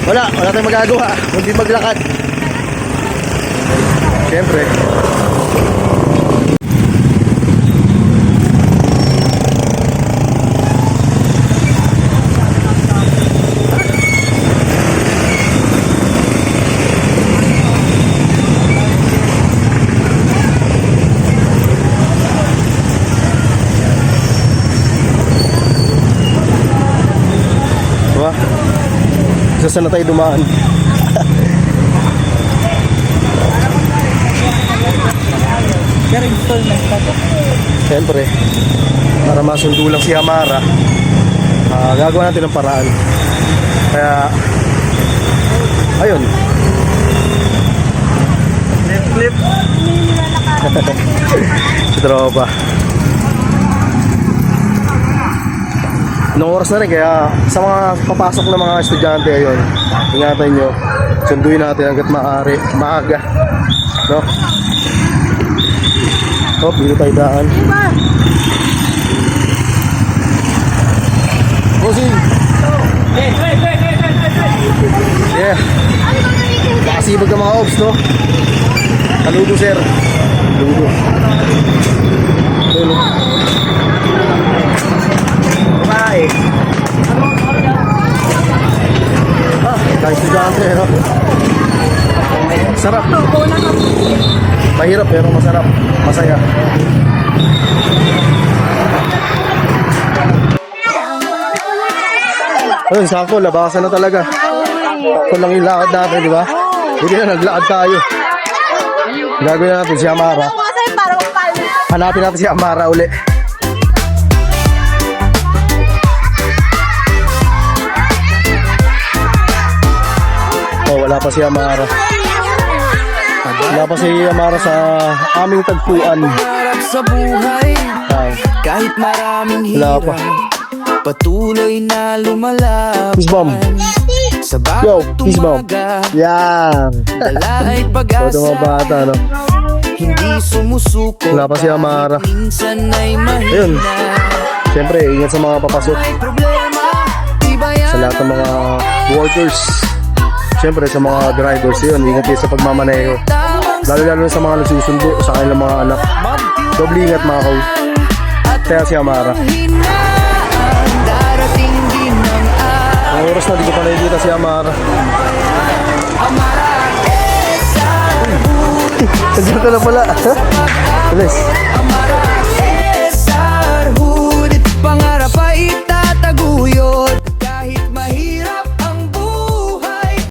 Wala tayong magagawa. Hindi maglakad. Siyempre. Diba? Saan na tayo dumaan? Siyempre, para masundo lang si Amara, gagawa natin ng paraan. Kaya ayun. Flip. Si tropa. Anong oras na rin, kaya sa mga papasok na mga estudyante ayun, ingatan nyo, sunduin natin hanggat maaga, no? Oh, dito tayo daan. Bossing! Yeah. Nakasibag ng mga obs, no? Saludo, sir. Saludo. Saludo. Babae. Kahit estudyante, no? Sarap. Mahirap pero masarap. Masaya. Ayun, sakto, labasan na talaga. Sakto lang yung lakad natin, di ba? Hindi na, naglakad tayo. Gagawin natin si Amara. Hanapin natin si Amara uli. Oh, wala pa si Amara. Wala pa si Amara sa aming tagpuan. Sa buhay, kahit maraming hirap, patuloy na lumalaban. Peace bomb. Sa Yo, bawat peace bomb. tumaga, Yan. dala ay pag-asa. Ito mga bata, no? Hindi sumusuko. Wala pa si Amara. Minsan ay Ayun. mahina. Siyempre, ingat sa mga papasok. May problema, di ba yan Sa lahat ng mga workers. Siyempre, sa mga drivers, yun, ingat kayo sa pagmamaneho. Lalo na sa mga nagsusundo sa kanilang mga anak. Doble ingat mga kaw. Kaya si Amara. darating din ng Ang oras na, di ko pa nakikita si Amara. Nandiyan ka na pala. Alis.